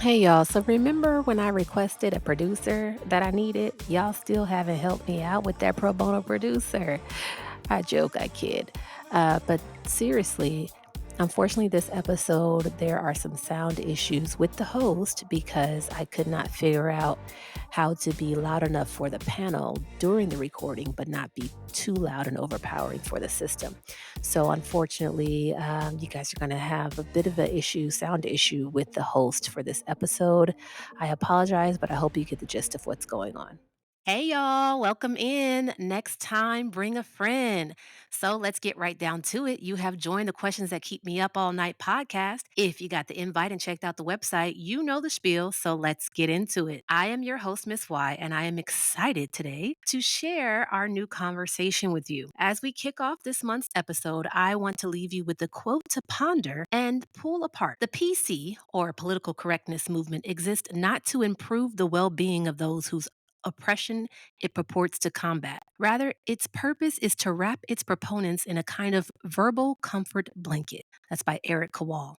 Hey y'all, so remember when I requested a producer that I needed? Y'all still haven't helped me out with that pro bono producer. I joke, I kid. But seriously, unfortunately, this episode, there are some sound issues with the host because I could not figure out how to be loud enough for the panel during the recording, but not be too loud and overpowering for the system. So, unfortunately, you guys are going to have a bit of an issue, sound issue with the host for this episode. I apologize, but I hope you get the gist of what's going on. Hey, y'all, welcome in. Next time, bring a friend. So let's get right down to it. You have joined the Questions That Keep Me Up All Night podcast. If you got the invite and checked out the website, you know the spiel. So let's get into it. I am your host, Miss Y, and I am excited today to share our new conversation with you. As we kick off this month's episode, I want to leave you with a quote to ponder and pull apart. The PC, or political correctness movement, exists not to improve the well being of those whose oppression it purports to combat. Rather, its purpose is to wrap its proponents in a kind of verbal comfort blanket. That's by Eric Kowal.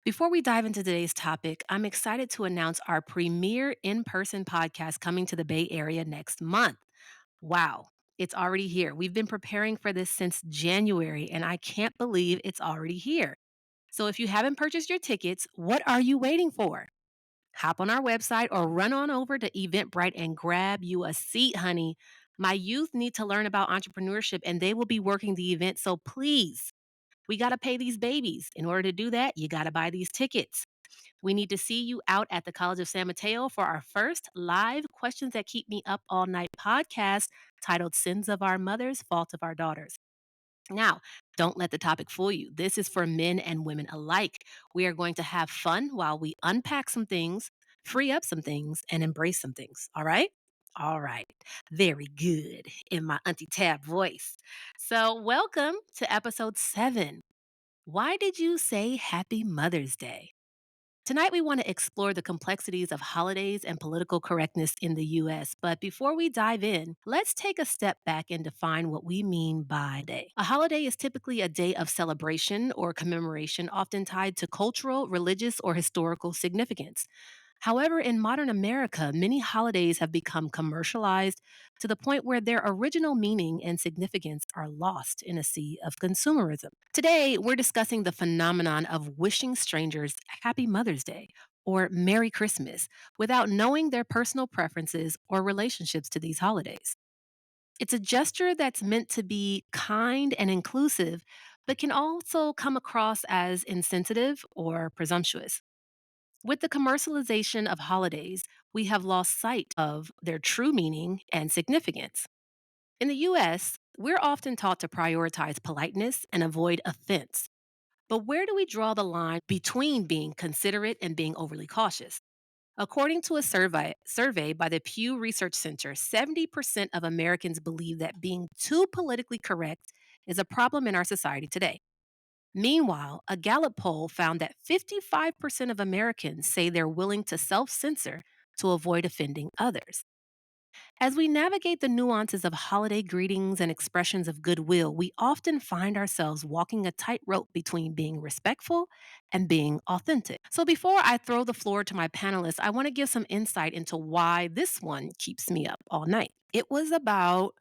Before we dive into today's topic, I'm excited to announce our premier in person podcast coming to the Bay Area next month. Wow, it's already here. We've been preparing for this since January, and I can't believe it's already here. So if you haven't purchased your tickets, what are you waiting for? Hop on our website or run on over to Eventbrite and grab you a seat, honey. My youth need to learn about entrepreneurship and they will be working the event. So please, we got to pay these babies. In order to do that, you got to buy these tickets. We need to see you out at the College of San Mateo for our first live Questions That Keep Me Up All Night podcast titled Sins of Our Mothers, Fault of Our Daughters. Now, don't let the topic fool you. This is for men and women alike. We are going to have fun while we unpack some things, free up some things, and embrace some things. All right? All right. Very good in my Auntie Tab voice. So, welcome to episode 7. Why did you say Happy Mother's Day? Tonight, we want to explore the complexities of holidays and political correctness in the US. But before we dive in, let's take a step back and define what we mean by day. A holiday is typically a day of celebration or commemoration, often tied to cultural, religious, or historical significance. However, in modern America, many holidays have become commercialized to the point where their original meaning and significance are lost in a sea of consumerism. Today, we're discussing the phenomenon of wishing strangers Happy Mother's Day or Merry Christmas without knowing their personal preferences or relationships to these holidays. It's a gesture that's meant to be kind and inclusive, but can also come across as insensitive or presumptuous. With the commercialization of holidays, we have lost sight of their true meaning and significance. In the US, we're often taught to prioritize politeness and avoid offense. But where do we draw the line between being considerate and being overly cautious? According to a survey by the Pew Research Center, 70% of Americans believe that being too politically correct is a problem in our society today. Meanwhile, a Gallup poll found that 55% of Americans say they're willing to self censor to avoid offending others. As we navigate the nuances of holiday greetings and expressions of goodwill, we often find ourselves walking a tightrope between being respectful and being authentic. So, before I throw the floor to my panelists, I want to give some insight into why this one keeps me up all night. It was about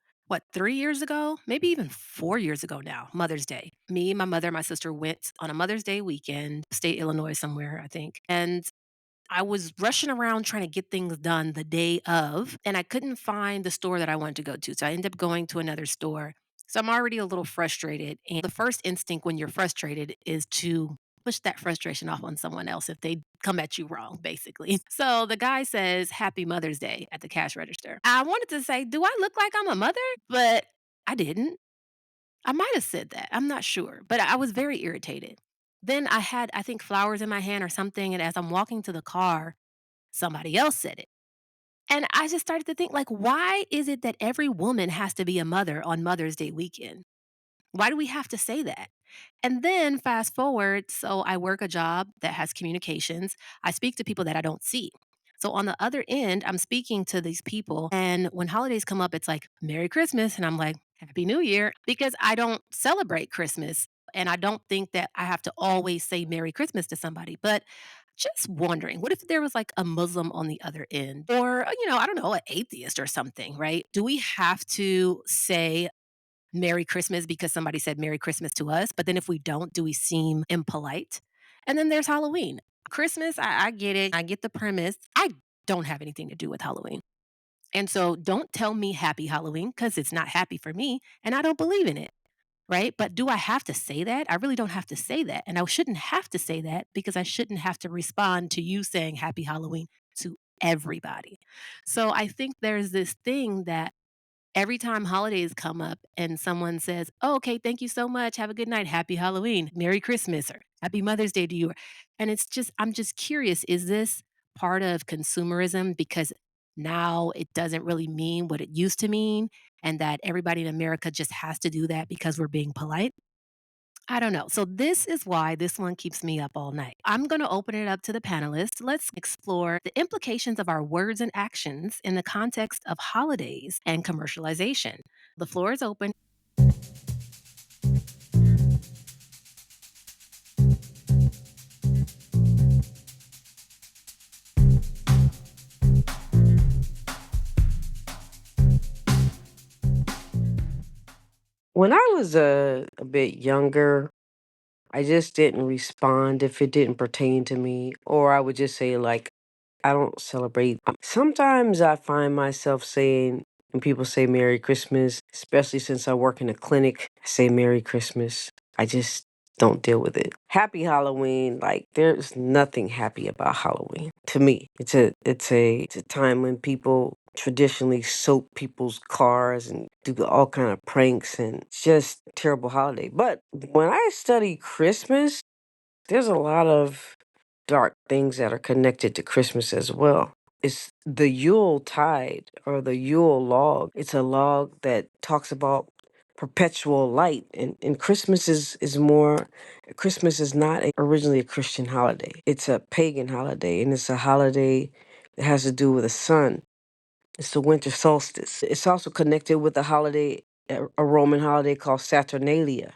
3 years ago, maybe even 4 years ago now, Mother's Day. Me, my mother, my sister went on a Mother's Day weekend, state Illinois somewhere, I think. And I was rushing around trying to get things done the day of, and I couldn't find the store that I wanted to go to. So I ended up going to another store. So I'm already a little frustrated. And the first instinct when you're frustrated is to push that frustration off on someone else if they come at you wrong, basically. So the guy says, Happy Mother's Day at the cash register. I wanted to say, do I look like I'm a mother? But I didn't. I might have said that. I'm not sure, but I was very irritated. Then I had, I think, flowers in my hand or something. And as I'm walking to the car, somebody else said it. And I just started to think, like, why is it that every woman has to be a mother on Mother's Day weekend? Why do we have to say that? And then fast forward, so I work a job that has communications. I speak to people that I don't see. So on the other end, I'm speaking to these people. And when holidays come up, it's like, Merry Christmas. And I'm like, Happy New Year, because I don't celebrate Christmas. And I don't think that I have to always say Merry Christmas to somebody. But just wondering, what if there was like a Muslim on the other end? Or, I don't know, an atheist or something, right? Do we have to say Merry Christmas because somebody said Merry Christmas to us, but then if we don't, do we seem impolite? And then there's Halloween. Christmas, I get it. I get the premise. I don't have anything to do with Halloween. And so don't tell me happy Halloween because it's not happy for me and I don't believe in it. Right. But do I have to say that? I really don't have to say that. And I shouldn't have to say that because I shouldn't have to respond to you saying happy Halloween to everybody. So I think there's this thing that every time holidays come up and someone says, "Oh, okay, thank you so much. Have a good night. Happy Halloween. Merry Christmas," or "Happy Mother's Day to you." And it's just, I'm just curious, is this part of consumerism because now it doesn't really mean what it used to mean and that everybody in America just has to do that because we're being polite? I don't know. So this is why this one keeps me up all night. I'm going to open it up to the panelists. Let's explore the implications of our words and actions in the context of holidays and commercialization. The floor is open. When I was a bit younger, I just didn't respond if it didn't pertain to me, or I would just say, like, I don't celebrate. Sometimes I find myself saying, when people say Merry Christmas, especially since I work in a clinic, I say Merry Christmas. I just don't deal with it. Happy Halloween, like there's nothing happy about Halloween to me. It's a time when people traditionally soak people's cars and do all kind of pranks, and it's just a terrible holiday. But when I study Christmas, there's a lot of dark things that are connected to Christmas as well. It's the Yule tide or the Yule log. It's a log that talks about perpetual light, and Christmas is not originally a Christian holiday. It's a pagan holiday, and it's a holiday that has to do with the sun. It's the winter solstice. It's also connected with a Roman holiday called Saturnalia,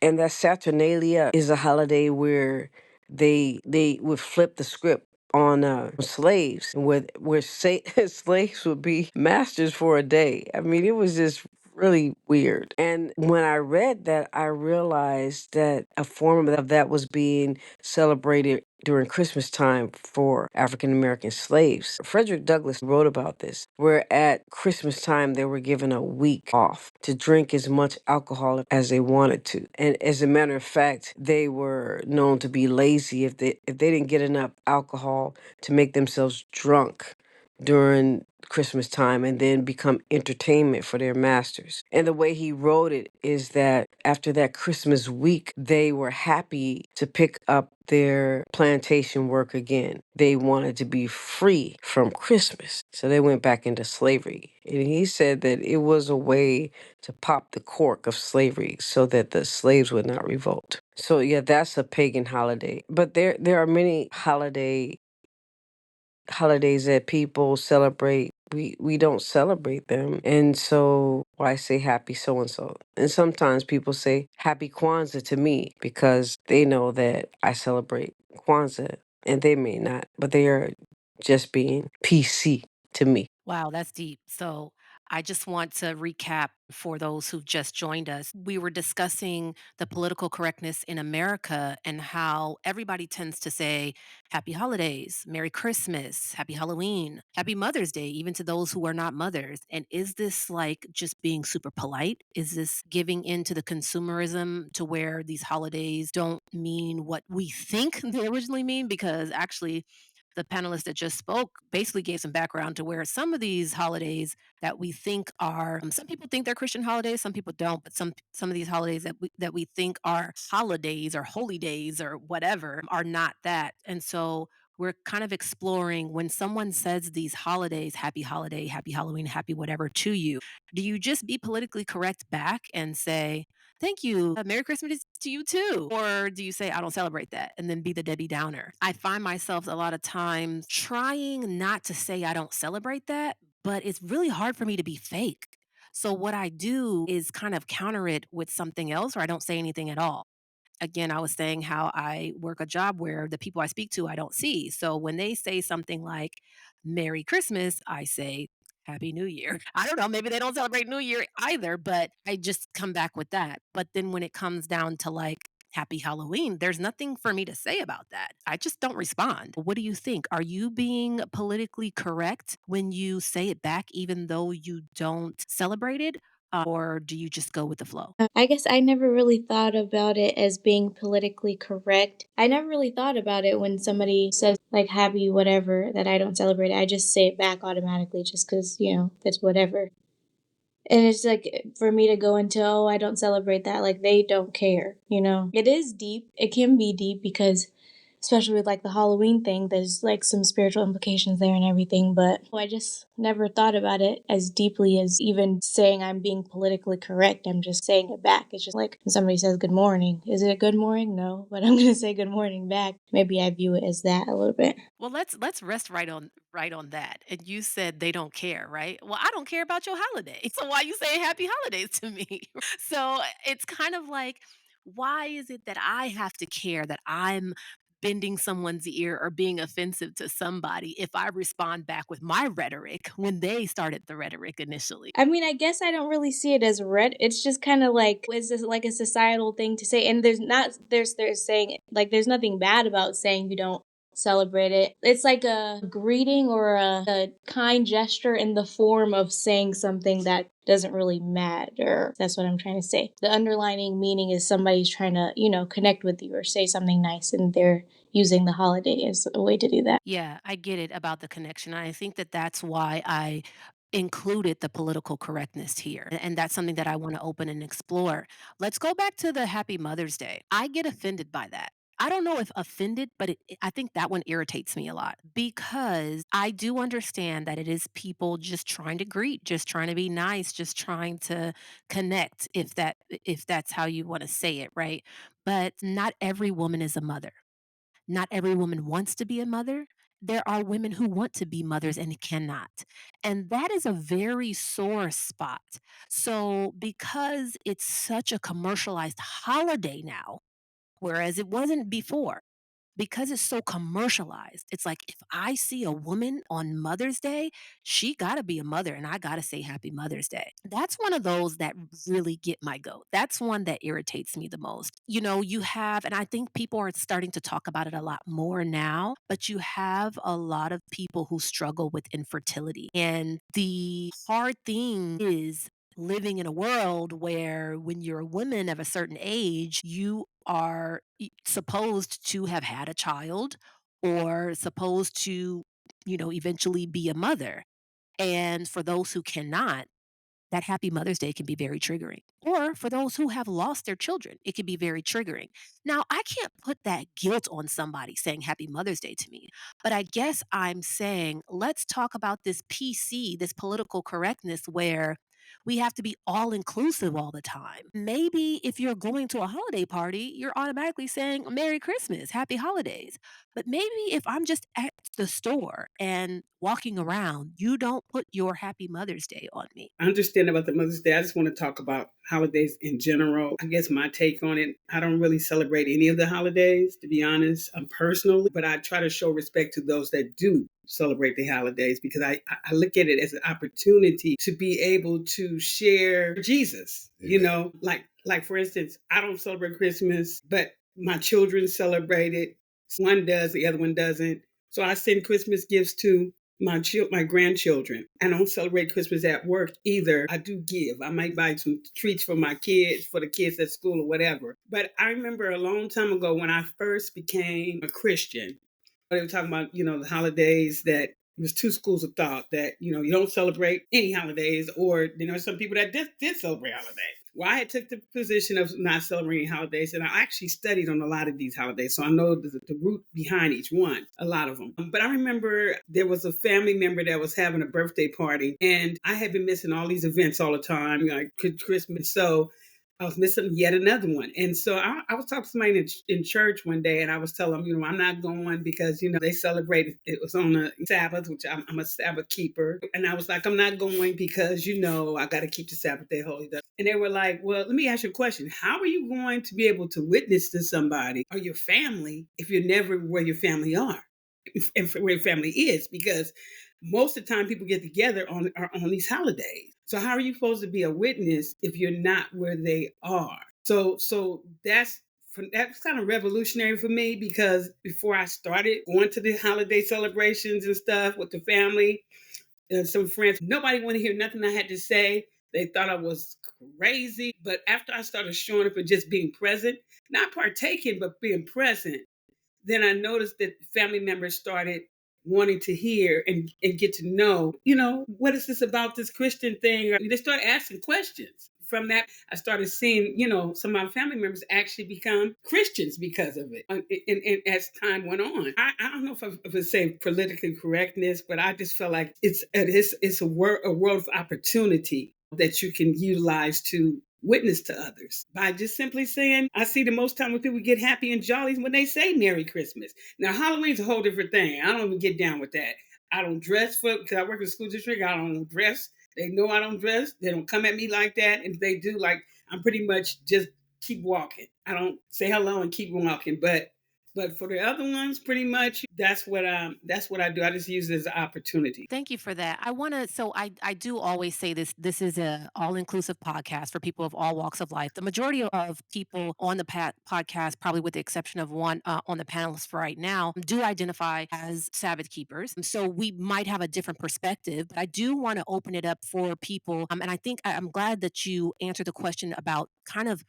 and that Saturnalia is a holiday where they would flip the script on slaves, and slaves would be masters for a day. I mean, it was just really weird. And when I read that, I realized that a form of that was being celebrated during Christmas time for African American slaves. Frederick Douglass wrote about this, where at Christmas time they were given a week off to drink as much alcohol as they wanted to. And as a matter of fact, they were known to be lazy if they didn't get enough alcohol to make themselves drunk during Christmas time and then become entertainment for their masters. And the way he wrote it is that after that Christmas week, they were happy to pick up their plantation work again. They wanted to be free from Christmas. So they went back into slavery. And he said that it was a way to pop the cork of slavery so that the slaves would not revolt. So yeah, that's a pagan holiday. But there are many holidays that people celebrate. We don't celebrate them, and so I say happy so and so. And sometimes people say happy Kwanzaa to me because they know that I celebrate Kwanzaa, and they may not, but they are just being PC to me. Wow, that's deep. So I just want to recap for those who've just joined us. We were discussing the political correctness in America and how everybody tends to say happy holidays, Merry Christmas, Happy Halloween, Happy Mother's Day, even to those who are not mothers. And is this like just being super polite? Is this giving into the consumerism to where these holidays don't mean what we think they originally mean? Because actually, The panelist that just spoke basically gave some background to where some of these holidays that we think are some people think they're Christian holidays, some people don't, but some of these holidays that we think are holidays or holy days or whatever are not that. And so we're kind of exploring when someone says these holidays, happy holiday, happy Halloween, happy whatever to you, do you just be politically correct back and say, thank you. Merry Christmas to you too. Or do you say, I don't celebrate that and then be the Debbie Downer? I find myself a lot of times trying not to say I don't celebrate that, but it's really hard for me to be fake. So what I do is kind of counter it with something else, or I don't say anything at all. Again, I was saying how I work a job where the people I speak to I don't see. So when they say something like Merry Christmas, I say Happy New Year. I don't know, maybe they don't celebrate New Year either, but I just come back with that. But then when it comes down to like Happy Halloween, there's nothing for me to say about that. I just don't respond. What do you think? Are you being politically correct when you say it back, even though you don't celebrate it? Or do you just go with the flow? I guess I never really thought about it as being politically correct. I never really thought about it when somebody says, like, happy whatever, that I don't celebrate it. I just say it back automatically just because, it's whatever. And it's like for me to go into, oh, I don't celebrate that, like they don't care. It is deep. It can be deep because especially with like the Halloween thing, there's like some spiritual implications there and everything, but I just never thought about it as deeply as even saying I'm being politically correct. I'm just saying it back. It's just like when somebody says good morning. Is it a good morning? No, but I'm going to say good morning back. Maybe I view it as that a little bit. Well, let's rest right on that. And you said they don't care, right? Well, I don't care about your holiday. So why you saying happy holidays to me? So it's kind of like, why is it that I have to care that I'm bending someone's ear or being offensive to somebody if I respond back with my rhetoric when they started the rhetoric initially? I mean, I guess I don't really see it as red. It's just kind of like, is this like a societal thing to say? And there's saying, like, there's nothing bad about saying you don't celebrate it. It's like a greeting or a kind gesture in the form of saying something that doesn't really matter. That's what I'm trying to say. The underlining meaning is somebody's trying to, connect with you or say something nice, and they're using the holiday as a way to do that. Yeah, I get it about the connection. I think that that's why I included the political correctness here. And that's something that I want to open and explore. Let's go back to the Happy Mother's Day. I get offended by that. I don't know if offended, but I think that one irritates me a lot because I do understand that it is people just trying to greet, just trying to be nice, just trying to connect if that's how you want to say it, right? But not every woman is a mother. Not every woman wants to be a mother. There are women who want to be mothers and cannot. And that is a very sore spot. So, because it's such a commercialized holiday now, whereas it wasn't before, because it's so commercialized, it's like if I see a woman on Mother's Day, she gotta be a mother and I gotta say happy Mother's Day. That's one of those that really get my goat. That's one that irritates me the most. You have, and I think people are starting to talk about it a lot more now, but you have a lot of people who struggle with infertility. And the hard thing is living in a world where when you're a woman of a certain age, you are supposed to have had a child or supposed to, eventually be a mother. And for those who cannot, that happy Mother's Day can be very triggering. Or for those who have lost their children, it can be very triggering. Now, I can't put that guilt on somebody saying happy Mother's Day to me, but I guess I'm saying let's talk about this PC, this political correctness where we have to be all inclusive all the time. Maybe if you're going to a holiday party, you're automatically saying Merry Christmas, Happy Holidays. But maybe if I'm just at the store and walking around, you don't put your Happy Mother's Day on me. I understand about the Mother's Day. I just want to talk about holidays in general. I guess my take on it, I don't really celebrate any of the holidays, to be honest, personally, but I try to show respect to those that do celebrate the holidays because I look at it as an opportunity to be able to share Jesus. Like for instance, I don't celebrate Christmas, but my children celebrate it. One does, the other one doesn't. So I send Christmas gifts to my grandchildren. I don't celebrate Christmas at work either. I do give. I might buy some treats for my kids, for the kids at school or whatever. But I remember a long time ago when I first became a Christian, They were talking about, the holidays that there's two schools of thought that, you don't celebrate any holidays, or, some people that did celebrate holidays. Well, I had took the position of not celebrating holidays, and I actually studied on a lot of these holidays, so I know the root behind each one, a lot of them. But I remember there was a family member that was having a birthday party, and I had been missing all these events all the time, like Christmas. So I was missing yet another one. And so I was talking to somebody in church one day, and I was telling them, I'm not going because, they celebrated, it was on a Sabbath, which I'm a Sabbath keeper. And I was like, I'm not going because, I got to keep the Sabbath day holy. And they were like, well, let me ask you a question. How are you going to be able to witness to somebody or your family if you're never where your family are? And where your family is, because most of the time people get together on these holidays. So how are you supposed to be a witness if you're not where they are? So that's kind of revolutionary for me, because before I started going to the holiday celebrations and stuff with the family and some friends, nobody wanted to hear nothing I had to say. They thought I was crazy. But after I started showing up and just being present, not partaking, but being present, then I noticed that family members started wanting to hear and get to know, what is this about this Christian thing? Or they started asking questions. From that, I started seeing, some of my family members actually become Christians because of it. And as time went on, I don't know if I would say politically correctness, but I just felt like it's a world of opportunity that you can utilize to witness to others by just simply saying, I see the most time when people get happy and jolly when they say Merry Christmas. Now, Halloween's a whole different thing. I don't even get down with that. I don't dress because I work in the school district. I don't dress. They know I don't dress. They don't come at me like that. And if they do, like, I'm pretty much just keep walking. I don't say hello and keep walking. But for the other ones, pretty much that's what I do. I just use it as an opportunity. Thank you for that. I want to, so I do always say this. This is a all inclusive podcast for people of all walks of life. The majority of people on the podcast, probably with the exception of one on the panelists for right now, do identify as Sabbath keepers. So we might have a different perspective, but I do want to open it up for people. And I think I'm glad that you answered the question about kind of,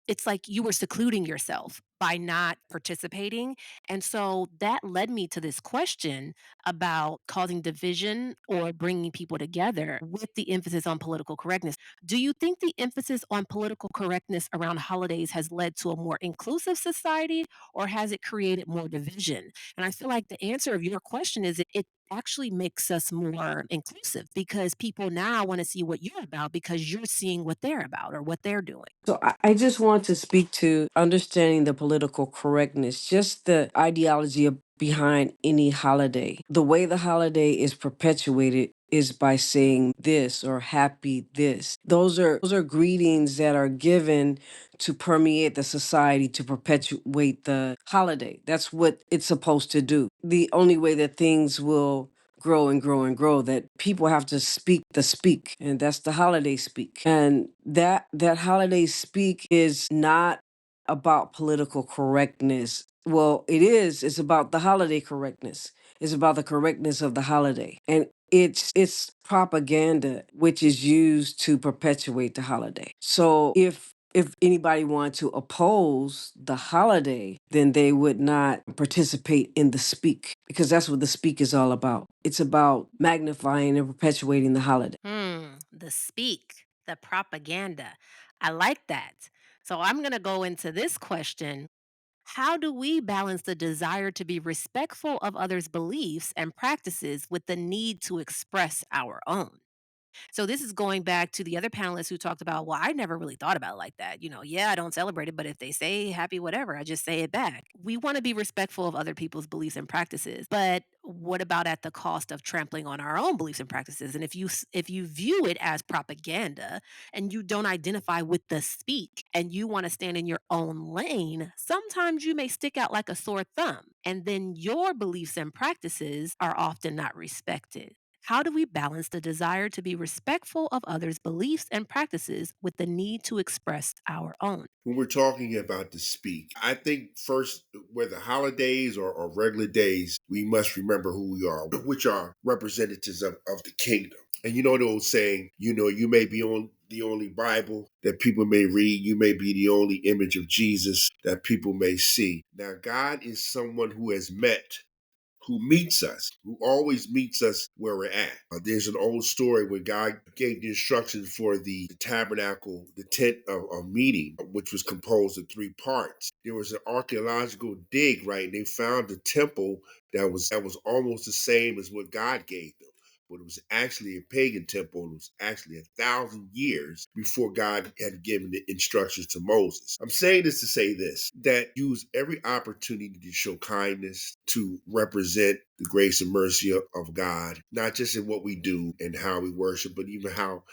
it's like you were secluding yourself by not participating. And so that led me to this question about causing division or bringing people together with the emphasis on political correctness. Do you think the emphasis on political correctness around holidays has led to a more inclusive society, or has it created more division? And I feel like the answer of your question is it actually makes us more inclusive because people now want to see what you're about because you're seeing what they're about or what they're doing. So I just want to speak to understanding the political correctness, just the ideology behind any holiday. The way the holiday is perpetuated is by saying this or happy this. Those are greetings that are given to permeate the society to perpetuate the holiday. That's what it's supposed to do. The only way that things will grow and grow and grow, that people have to speak the speak, and that's the holiday speak. And that holiday speak is not about political correctness. Well, it is. It's about the holiday correctness. It's about the correctness of the holiday. And it's propaganda which is used to perpetuate the holiday. So if anybody wanted to oppose the holiday, then they would not participate in the speak, because that's what the speak is all about. It's about magnifying and perpetuating the holiday. The speak, the propaganda. I like that. So I'm going to go into this question. How do we balance the desire to be respectful of others' beliefs and practices with the need to express our own? So this is going back to the other panelists who talked about, well, I never really thought about it like that. Yeah, I don't celebrate it, but if they say happy whatever, I just say it back. We want to be respectful of other people's beliefs and practices, but what about at the cost of trampling on our own beliefs and practices? And if you view it as propaganda and you don't identify with the speak and you want to stand in your own lane, sometimes you may stick out like a sore thumb, and then your beliefs and practices are often not respected. How do we balance the desire to be respectful of others' beliefs and practices with the need to express our own? When we're talking about the speak, I think first, whether holidays or regular days, we must remember who we are, which are representatives of the kingdom. And you know the old saying, you may be on the only Bible that people may read. You may be the only image of Jesus that people may see. Now, God is someone who meets us, who always meets us where we're at. There's an old story where God gave the instructions for the tabernacle, the tent of meeting, which was composed of three parts. There was an archaeological dig, right? And they found a temple that was almost the same as what God gave them. But it was actually a pagan temple. And it was actually 1,000 years before God had given the instructions to Moses. I'm saying this to say this, that use every opportunity to show kindness, to represent the grace and mercy of God, not just in what we do and how we worship, but even how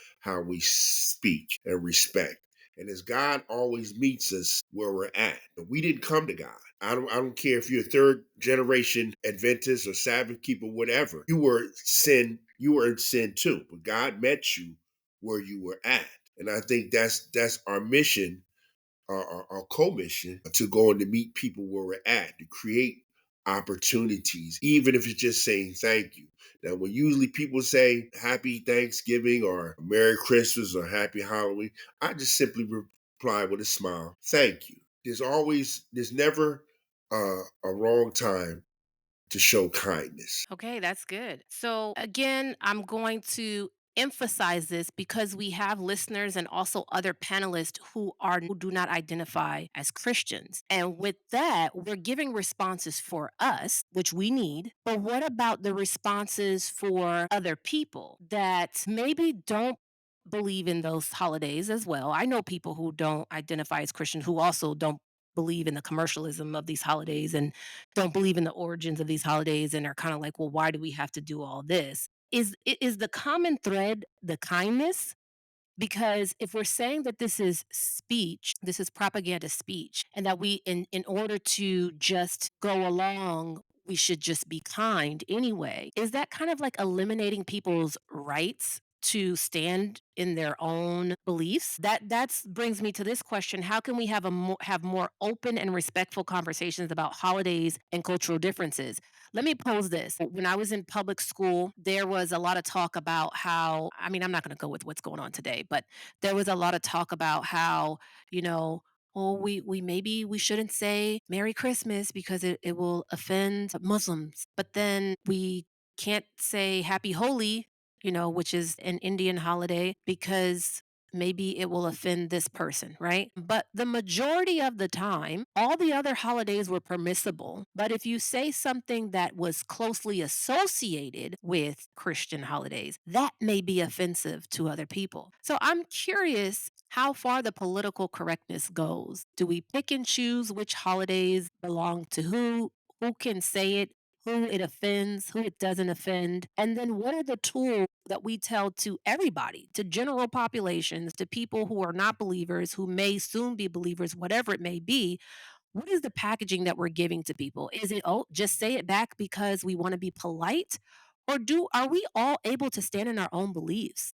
we speak and respect. And as God always meets us where we're at, we didn't come to God. I don't care if you're a third generation Adventist or Sabbath keeper, whatever. You were in sin too, but God met you where you were at. And I think that's our mission, our co-mission, to go and to meet people where we're at, to create opportunities, even if it's just saying thank you. Now, when usually people say Happy Thanksgiving or Merry Christmas or Happy Halloween, I just simply reply with a smile, thank you. There's never a wrong time to show kindness. Okay, that's good. So, again, I'm going to emphasize this because we have listeners and also other panelists who do not identify as Christians. And with that, we're giving responses for us, which we need. But what about the responses for other people that maybe don't believe in those holidays as well? I know people who don't identify as Christian who also don't believe in the commercialism of these holidays and don't believe in the origins of these holidays and are kind of like, well, why do we have to do all this? Is the common thread the kindness? Because if we're saying that this is speech, this is propaganda speech, and that we in order to just go along, we should just be kind anyway, is that kind of like eliminating people's rights to stand in their own beliefs? That's brings me to this question: how can we have more open and respectful conversations about holidays and cultural differences? Let me pose this. When I was in public school, there was a lot of talk about how, I mean, I'm not going to go with what's going on today, but there was a lot of talk about how, you know, oh, we maybe we shouldn't say Merry Christmas because it will offend Muslims. But then we can't say Happy Holi, which is an Indian holiday, because maybe it will offend this person, right? But the majority of the time, all the other holidays were permissible. But if you say something that was closely associated with Christian holidays, that may be offensive to other people. So I'm curious how far the political correctness goes. Do we pick and choose which holidays belong to who? Who can say it? Who it offends, who it doesn't offend, and then what are the tools that we tell to everybody, to general populations, to people who are not believers, who may soon be believers, whatever it may be? What is the packaging that we're giving to people? Is it, oh, just say it back because we want to be polite? Or are we all able to stand in our own beliefs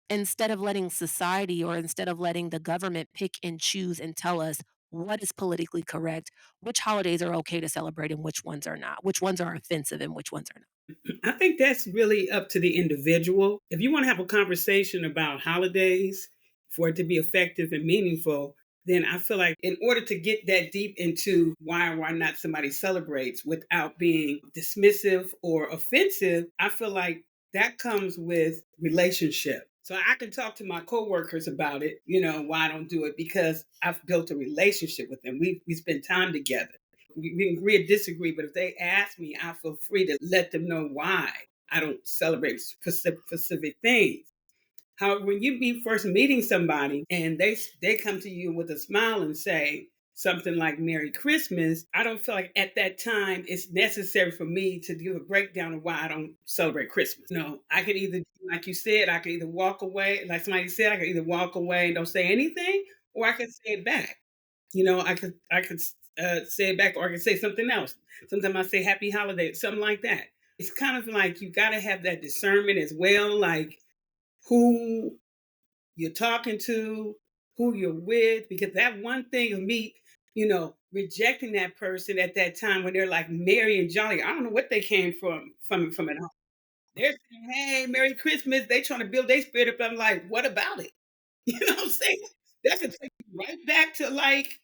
instead of letting society or instead of letting the government pick and choose and tell us what is politically correct, which holidays are okay to celebrate and which ones are not, which ones are offensive and which ones are not? I think that's really up to the individual. If you want to have a conversation about holidays for it to be effective and meaningful, then I feel like in order to get that deep into why or why not somebody celebrates without being dismissive or offensive, I feel like that comes with relationship. So I can talk to my coworkers about it, why I don't do it, because I've built a relationship with them. We spend time together. We can agree or disagree, but if they ask me, I feel free to let them know why I don't celebrate specific things. However, when you be first meeting somebody and they come to you with a smile and say something like Merry Christmas, I don't feel like at that time it's necessary for me to give a breakdown of why I don't celebrate Christmas. No, I could either, like you said, I could either walk away, like somebody said, I could either walk away and don't say anything, or I could say it back. I could say it back, or I could say something else. Sometimes I say Happy Holiday, something like that. It's kind of like you got to have that discernment as well, like who you're talking to, who you're with, because that one thing of me, rejecting that person at that time when they're like merry and jolly. I don't know what they came from at home. They're saying, "Hey, Merry Christmas." They trying to build their spirit up. I'm like, what about it? You know what I'm saying? That could take you right back to like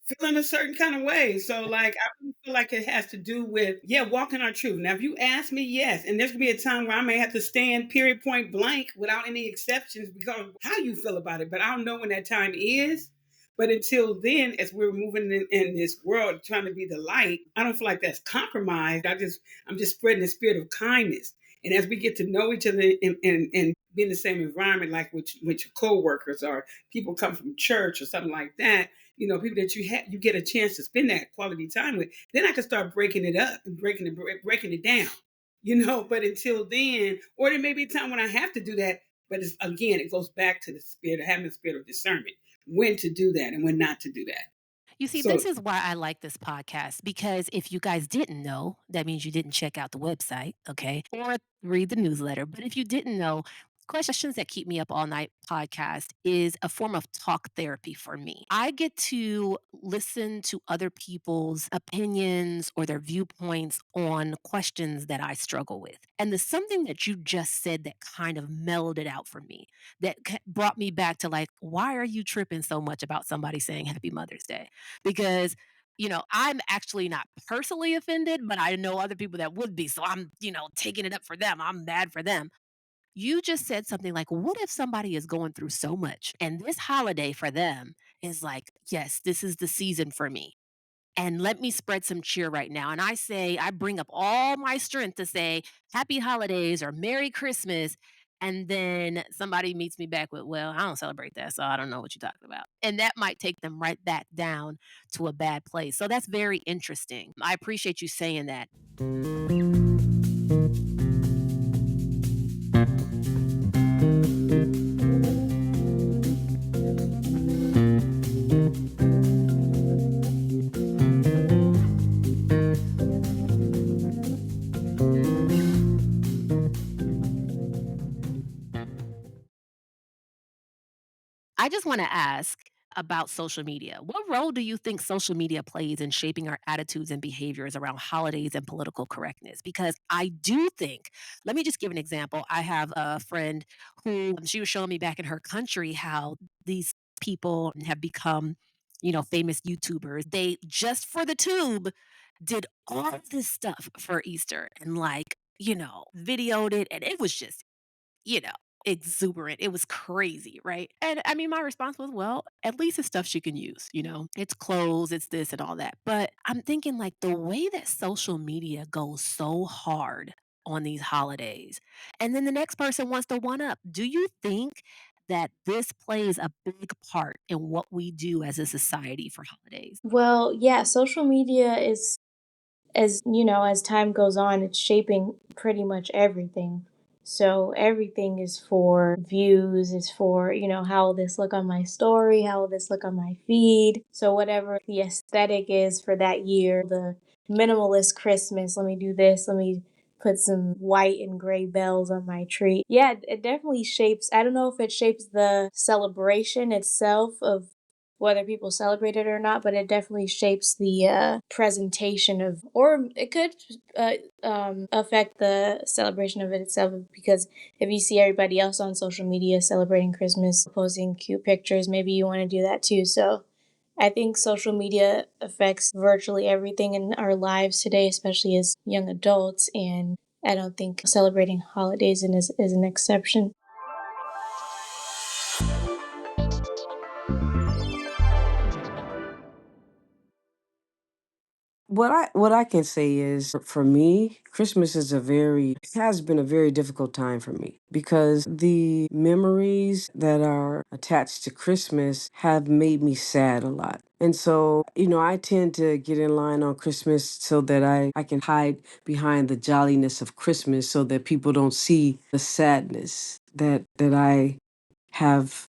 feeling a certain kind of way. So like I really feel like it has to do with yeah, walking our truth. Now if you ask me, yes, and there's gonna be a time where I may have to stand period point blank without any exceptions because of how you feel about it. But I don't know when that time is. But until then, as we're moving in this world trying to be the light, I don't feel like that's compromised. I'm just spreading the spirit of kindness. And as we get to know each other and be in the same environment, like with your coworkers or people come from church or something like that, you know, people that you get a chance to spend that quality time with, then I can start breaking it up and breaking it down, you know. But until then, or there may be a time when I have to do that. But it's, again, it goes back to the spirit of having the spirit of discernment, when to do that and when not to do that. You see, this So is why I like this podcast because if you guys didn't know, that means you didn't check out the website, okay, or read the newsletter. But if you didn't know, Questions That Keep Me Up All Night podcast is a form of talk therapy for me. I get to listen to other people's opinions or their viewpoints on questions that I struggle with. And there's something that you just said that kind of mellowed it out for me, that brought me back to like, why are you tripping so much about somebody saying Happy Mother's Day? Because I'm actually not personally offended, but I know other people that would be. So I'm, taking it up for them. I'm mad for them. You just said something like, what if somebody is going through so much and this holiday for them is like, yes, this is the season for me. And let me spread some cheer right now. And I bring up all my strength to say happy holidays or Merry Christmas. And then somebody meets me back with, well, I don't celebrate that. So I don't know what you're talking about. And that might take them right back down to a bad place. So that's very interesting. I appreciate you saying that. I just want to ask about social media. What role do you think social media plays in shaping our attitudes and behaviors around holidays and political correctness? Because I do think, let me just give an example. I have a friend who she was showing me back in her country how these people have become, famous YouTubers. They just for the tube did all of this stuff for Easter and videoed it and it was just you know, exuberant. It was crazy, right? And I mean, my response was, well, at least it's stuff she can use. It's clothes, it's this and all that. But I'm thinking like the way that social media goes so hard on these holidays, and then the next person wants to one up. Do you think that this plays a big part in what we do as a society for holidays? Well, yeah, social media is, as you know, as time goes on, it's shaping pretty much everything. So everything is for views, is for, how will this look on my story? How will this look on my feed? So whatever the aesthetic is for that year, the minimalist Christmas, let me do this, let me put some white and gray bells on my tree. Yeah, it definitely shapes, I don't know if it shapes the celebration itself of whether people celebrate it or not, but it definitely shapes the presentation of, or it could affect the celebration of it itself. Because if you see everybody else on social media celebrating Christmas, posting cute pictures, maybe you want to do that too. So I think social media affects virtually everything in our lives today, especially as young adults. And I don't think celebrating holidays is an exception. What I can say is for me, Christmas is has been a very difficult time for me because the memories that are attached to Christmas have made me sad a lot. And so, I tend to get in line on Christmas so that I can hide behind the jolliness of Christmas so that people don't see the sadness that I have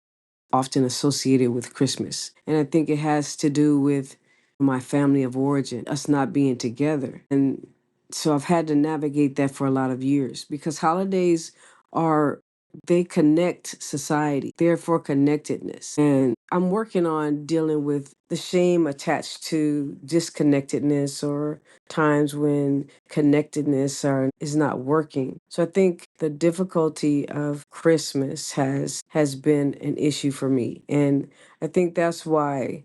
often associated with Christmas. And I think it has to do with my family of origin, us not being together. And so I've had to navigate that for a lot of years because holidays are they connect society, therefore connectedness. And I'm working on dealing with the shame attached to disconnectedness or times when connectedness is not working. So I think the difficulty of Christmas has been an issue for me. And I think that's why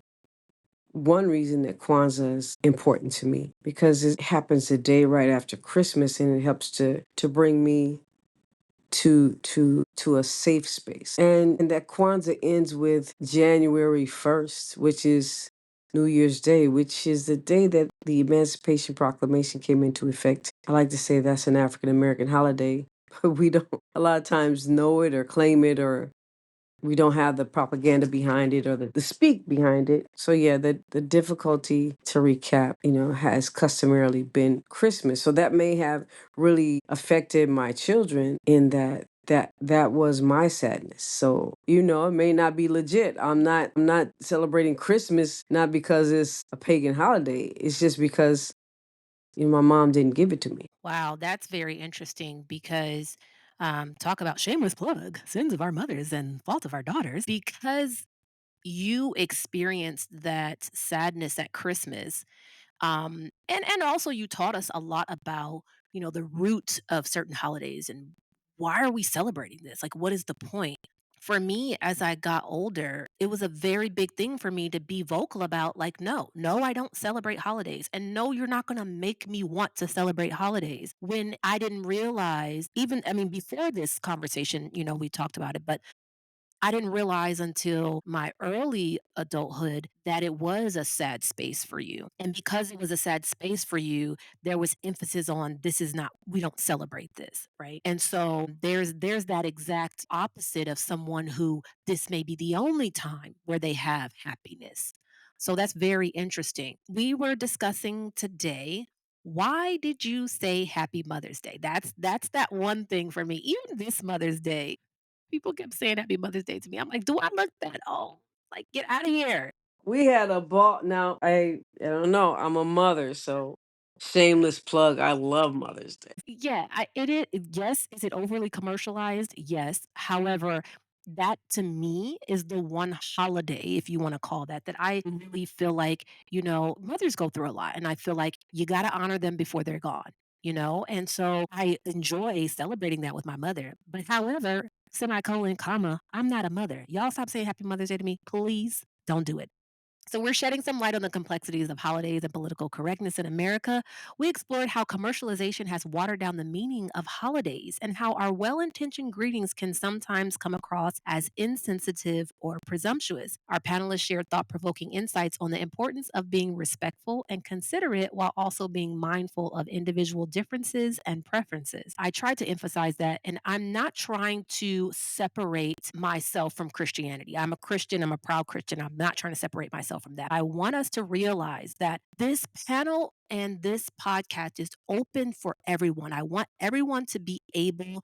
one reason that Kwanzaa is important to me, because it happens the day right after Christmas, and it helps to bring me to a safe space. And that Kwanzaa ends with January 1st, which is New Year's Day, which is the day that the Emancipation Proclamation came into effect. I like to say that's an African American holiday, but we don't a lot of times know it or claim it, or we don't have the propaganda behind it or the speak behind it. So yeah, the difficulty to recap, has customarily been Christmas. So that may have really affected my children in that was my sadness. So, it may not be legit. I'm not celebrating Christmas not because it's a pagan holiday. It's just because my mom didn't give it to me. Wow, that's very interesting because talk about shameless plug, sins of our mothers and fault of our daughters. Because you experienced that sadness at Christmas, and also you taught us a lot about, the root of certain holidays and why are we celebrating this? Like, what is the point? For me, as I got older, it was a very big thing for me to be vocal about, like, no, no, I don't celebrate holidays. And no, you're not going to make me want to celebrate holidays. When I didn't realize, even, I mean, before this conversation, we talked about it, but I didn't realize until my early adulthood that it was a sad space for you. And because it was a sad space for you, there was emphasis on this is not we don't celebrate this, right? And so there's that exact opposite of someone who this may be the only time where they have happiness. So that's very interesting. We were discussing today, why did you say happy Mother's Day? That's that one thing for me. Even this Mother's Day, people kept saying happy Mother's Day to me. I'm like, "Do I look that old? Like, get out of here." We had a ball. Now I don't know. I'm a mother, so shameless plug. I love Mother's Day. Yeah, yes, is it overly commercialized? Yes. However, that to me is the one holiday, if you wanna call that I really feel like, mothers go through a lot, and I feel like you gotta honor them before they're gone, And so I enjoy celebrating that with my mother. But however, semicolon, comma, I'm not a mother. Y'all stop saying happy Mother's Day to me, please. Don't do it. So, we're shedding some light on the complexities of holidays and political correctness in America. We explored how commercialization has watered down the meaning of holidays and how our well intentioned greetings can sometimes come across as insensitive or presumptuous. Our panelists shared thought provoking insights on the importance of being respectful and considerate while also being mindful of individual differences and preferences. I tried to emphasize that, and I'm not trying to separate myself from Christianity. I'm a Christian, I'm a proud Christian. I'm not trying to separate myself from that. I want us to realize that this panel and this podcast is open for everyone. I want everyone to be able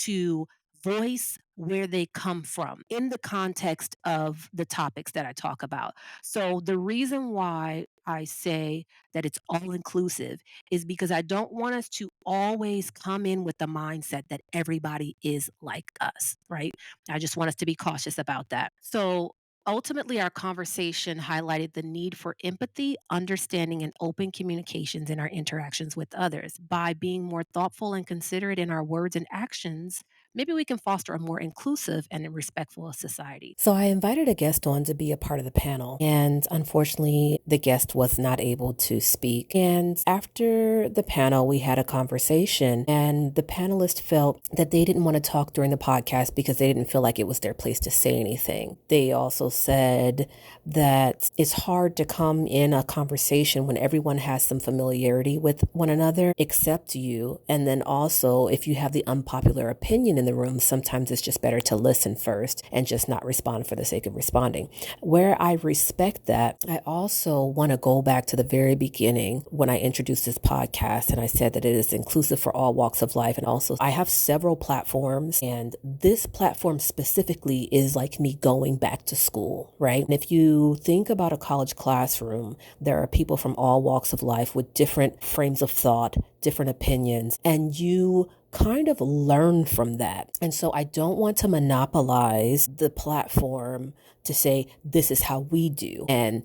to voice where they come from in the context of the topics that I talk about. So, the reason why I say that it's all inclusive is because I don't want us to always come in with the mindset that everybody is like us, right? I just want us to be cautious about that. So, ultimately, our conversation highlighted the need for empathy, understanding, and open communications in our interactions with others. By being more thoughtful and considerate in our words and actions, maybe we can foster a more inclusive and respectful society. So I invited a guest on to be a part of the panel, and unfortunately, the guest was not able to speak. And after the panel, we had a conversation, and the panelists felt that they didn't want to talk during the podcast because they didn't feel like it was their place to say anything. They also said that it's hard to come in a conversation when everyone has some familiarity with one another except you. And then also, if you have the unpopular opinion in the room, sometimes it's just better to listen first and just not respond for the sake of responding. Where I respect that, I also want to go back to the very beginning when I introduced this podcast and I said that it is inclusive for all walks of life. And also, I have several platforms, and this platform specifically is like me going back to school, right? And if you think about a college classroom, there are people from all walks of life with different frames of thought, different opinions, and you kind of learn from that. And so I don't want to monopolize the platform to say, this is how we do. And,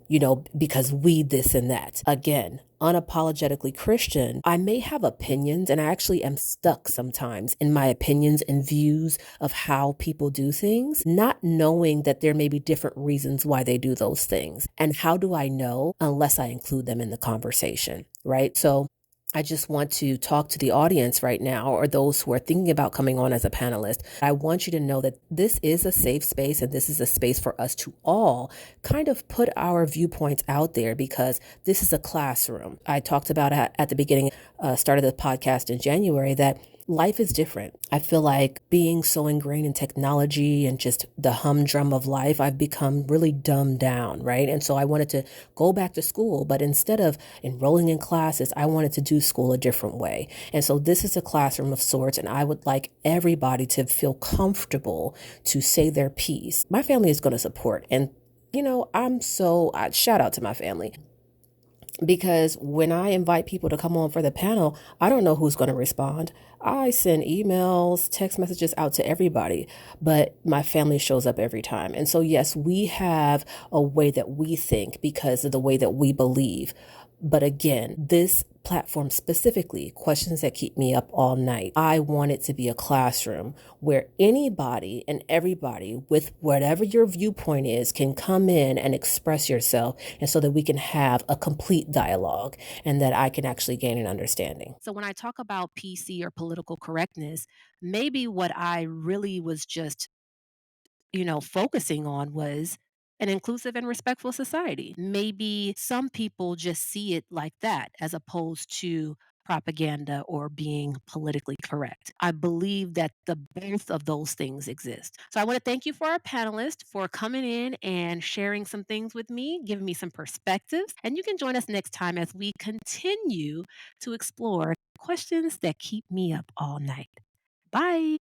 because we this and that. Again, unapologetically Christian, I may have opinions, and I actually am stuck sometimes in my opinions and views of how people do things, not knowing that there may be different reasons why they do those things. And how do I know unless I include them in the conversation, right? So I just want to talk to the audience right now, or those who are thinking about coming on as a panelist. I want you to know that this is a safe space, and this is a space for us to all kind of put our viewpoints out there, because this is a classroom. I talked about at the beginning, started the podcast in January, that life is different. I feel like being so ingrained in technology and just the humdrum of life, I've become really dumbed down, right? And so I wanted to go back to school, but instead of enrolling in classes, I wanted to do school a different way. And so this is a classroom of sorts, and I would like everybody to feel comfortable to say their piece. My family is going to support, and shout out to my family. Because when I invite people to come on for the panel, I don't know who's going to respond. I send emails, text messages out to everybody, but my family shows up every time. And so, yes, we have a way that we think because of the way that we believe. But again, this platform specifically, questions that keep me up all night, I want it to be a classroom where anybody and everybody with whatever your viewpoint is can come in and express yourself, and so that we can have a complete dialogue and that I can actually gain an understanding. So when I talk about PC or political correctness, maybe what I really was just focusing on was an inclusive and respectful society. Maybe some people just see it like that as opposed to propaganda or being politically correct. I believe that the both of those things exist. So I want to thank you for our panelists for coming in and sharing some things with me, giving me some perspectives. And you can join us next time as we continue to explore questions that keep me up all night. Bye.